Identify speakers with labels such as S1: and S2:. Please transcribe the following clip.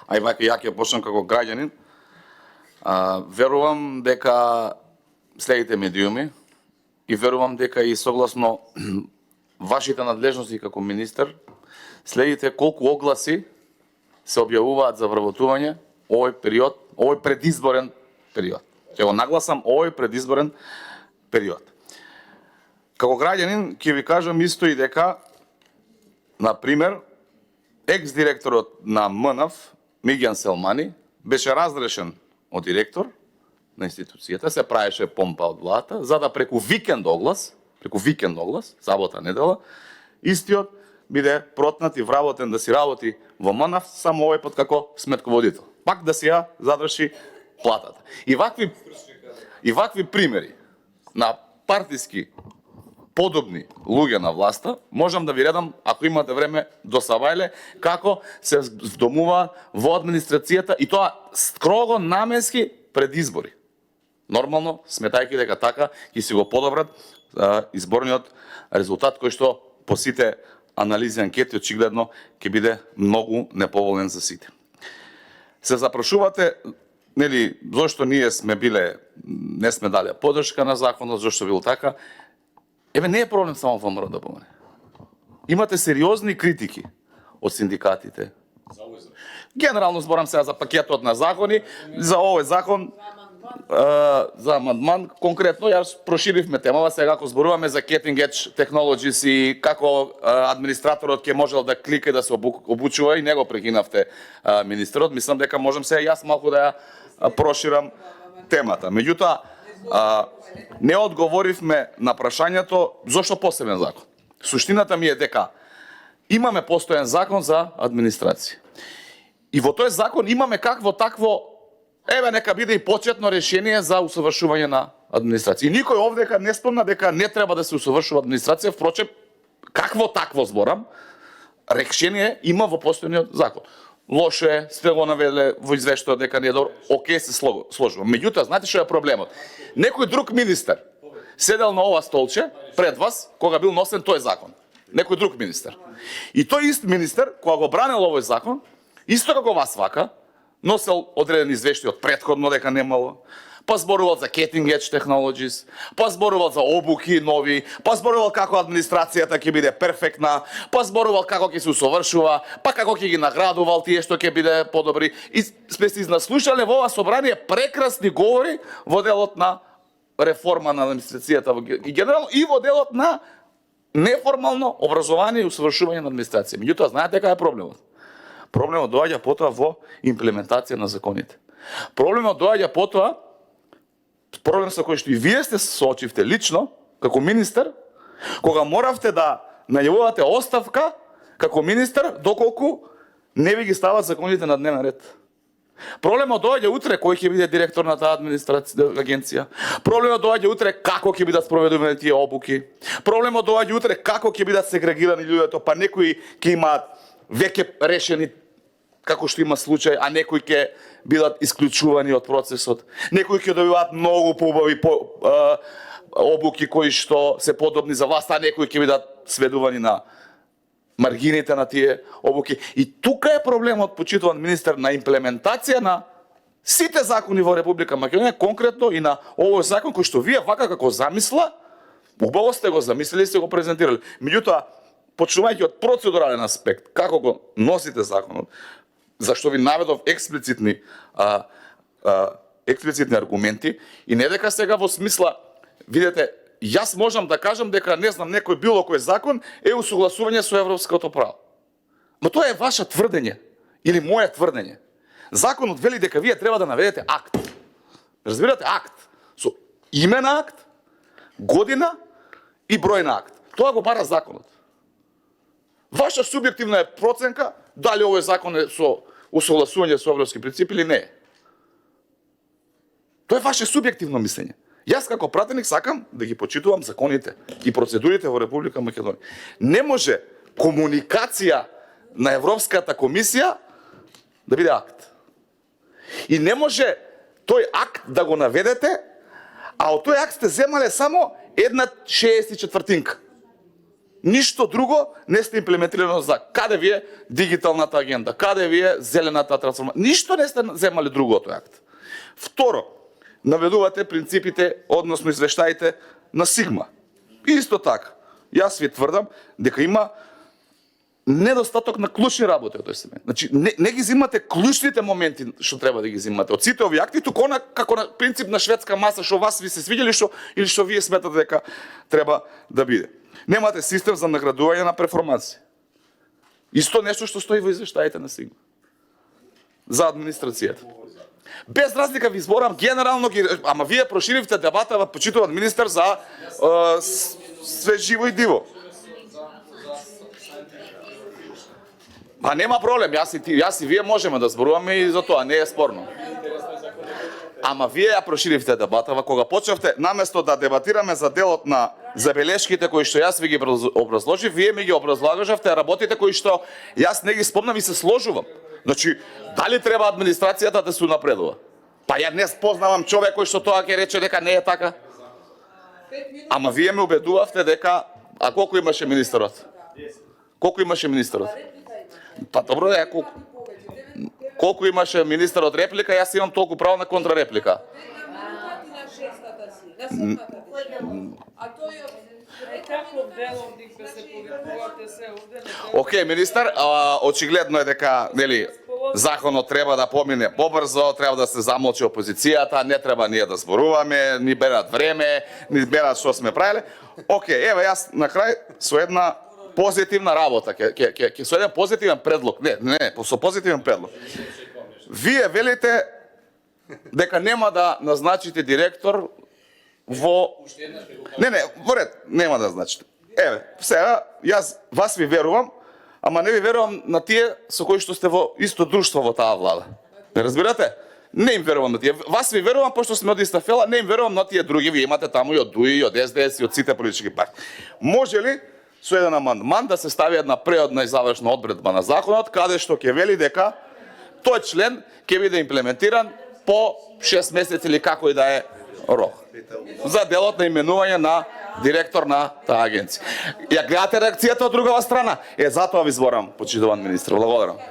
S1: А и вака ја ќе почнам како граѓанин. Верувам дека следите медиуми и верувам дека и согласно вашите надлежности како министер следите колку огласи се објавуваат за вработување овој период, овој предизборен период. Ќе го нагласам овој предизборен период. Како граѓанин ќе ви кажам исто и дека, на пример, екс-директорот на МНАФ, Миѓан Селмани, беше разрешен од директор на институцијата, се правеше помпа од владата, за да преку викенд оглас, сабота, недела, истиот биде протнат и вработен да си работи во МНАФ, само овој пат како сметководител. Пак да си ја задржи платата. И вакви примери на партиски подобни луѓе на власта, можам да ви редам, ако имате време, до Савајле, како се вдомуваат во администрацијата и тоа строго наменски пред избори. Нормално, сметајќи дека така ќе си го подобрат изборниот резултат, кој што по сите анализи анкети очигледно ќе биде многу неповолен за сите. Се запрашувате, нели, зошто ние не сме дали поддршка на законот, зошто било така. Еве, не е проблем само во МРДБ. Имате сериозни критики од синдикатите. Генерално зборам сега за пакетот на закони, за овој закон, за амандман, конкретно јас проширивме темава, сега ако зборуваме за Cutting Edge Technologies и како администраторот ќе можел да клика и да се обучува, и него прекинавте министерот, мислам дека можам сега јас малку да ја проширам темата. Меѓутоа, не одговоривме на прашањето зошто посебен закон. Суштината ми е дека имаме постојан закон за администрација. И во тој закон имаме какво такво, еве нека биде и почетно решение за усовршување на администрација. И никој овдека не спомна дека не треба да се усовршува администрација, впрочем, какво такво зборам, решение има во постојниот закон. Лошо е, сте го навеле во извештајот дека не е добро, окей, се сложувам. Меѓутоа, знаете што е проблемот? Некој друг министер седел на ова столче пред вас кога бил носен тој закон. Некој друг министер. И тој ист министер, кога го бранел овој закон, исто како вас вака, носел одредени извештаи од претходно дека немало, па зборувал за Cutting Edge Technologies, па зборувал за обуки нови, па зборувал како администрацијата ќе биде перфектна, па зборувал како ќе се усовршува, па како ќе ги наградувал тие што ќе биде подобри. И сме се изнаслушале во ова собрание прекрасни говори во делот на реформа на администрацијата и генерално и во делот на неформално образование и усовршување на администрација. Меѓутоа, знаете кај е проблемот? Проблемот доаѓа потоа во имплементација на законите. Проблемот доаѓа потоа, проблем со кој што и вие сте соочивте лично, како министер, кога моравте да најавувате оставка како министер, доколку не ви ги стават законите на дневен ред. Проблемот доаѓа утре кој ќе биде директор на таа агенција. Проблемот доаѓа утре како ќе бидат спроведувани тие обуки. Проблемот доаѓа утре како ќе бидат сегрегирани луѓето, па некои ќе имаат веќе решени како што има случај, а некои ќе бидат исклучувани од процесот. Некои ќе добиваат многу поубави обуки кои што се подобни за власт, а некои ќе бидат сведувани на маргините на тие обуки. И тука е проблемот, почитуван министер, на имплементација на сите закони во Република Македонија, конкретно и на овој закон кој што вие вака како замисла, убаво сте го замислили и сте го презентирали. Меѓутоа, почнувајќи од процедурален аспект, како го носите законот, зашто ви наведов експлицитни аргументи, и не дека сега во смисла, видете, јас можам да кажам дека не знам некој било кој закон е усогласување со европското право. Но тоа е ваше тврдење или моје тврдење. Законот вели дека вие треба да наведете акт. Разбирате, акт со име на акт, година и број на акт. Тоа го бара законот. Ваша субјективна е проценка дали овој закон е со усогласување со европски принципи или не е. Тоа е ваше субјективно мислење. Јас како пратеник сакам да ги почитувам законите и процедурите во Република Македонија. Не може комуникација на Европската комисија да биде акт. И не може тој акт да го наведете, а од тој акт сте земале само една 64-тинка. Ништо друго не сте имплементирано за каде ви е дигиталната агенда, каде ви е зелената трансформација. Ништо не сте земали друго од тој акт. Второ, наведувате принципите, односно извештаите на Сигма. Исто така, јас ви тврдам дека има недостаток на клучни работи од тој семеј. Значи, не ги зимате клучните моменти што треба да ги зимате. Од сите овие акти, туку она како на принцип на шведска маса што вас ви се свиѓали што или што вие сметате дека треба да биде. Немате систем за наградување на перформанси. Исто нешто што стои во извештаите на Сигма. За администрацијата. Без разлика ви зборам генерално ги, ама вие проширивте дебата во почитуван министер за све живо и диво. А нема проблем, јас и вие можеме да зборуваме и за тоа, не е спорно. Ама вие ја проширивте дебата, кога почнавте, наместо да дебатираме за делот на забелешките кои што јас ви ги образложив, вие ми ги образлагавте работите кои што јас не ги спомнам и се сложувам. Значи, дали треба администрацијата да се унапредува? Па ја не познавам човек кој што тоа ќе рече дека не е така. Ама вие ме убедувавте дека, а колку имаше министерот? Колку имаше министерот? Па добро е, колку имаше министерот реплика, јас имам толку право на контрареплика. Океј, министер, очигледно е дека, нели, законот треба да помине побрзо, треба да се замолчи опозицијата, не треба ние да зборуваме, ни берат време, ни берат што сме правиле. Океј, еве јас на крај со една позитивна работа, со еден позитивен предлог, со позитивен предлог. Вие велите дека нема да назначите директор во... во ред, нема да назначите. Еве, сега, јас вас ви верувам, ама не ви верувам на тие со кои што сте во исто друштво во таа влада. Не разбирате? Не им верувам на тие. Вас ви верувам, пошто сме од иста фела, не им верувам на тие други. Вие имате таму и од ДУИ, и од СДС, и од сите политички партии. Може ли со еден амандман да се стави една преодна и завршна одредба на законот, каде што ќе вели дека тој член ќе биде имплементиран по 6 месеци или како и да е рок. За делот на именување на директор на таа агенција. Ја гледате реакцијата од другава страна? Затоа ви зборам, почитуван министр. Благодарам.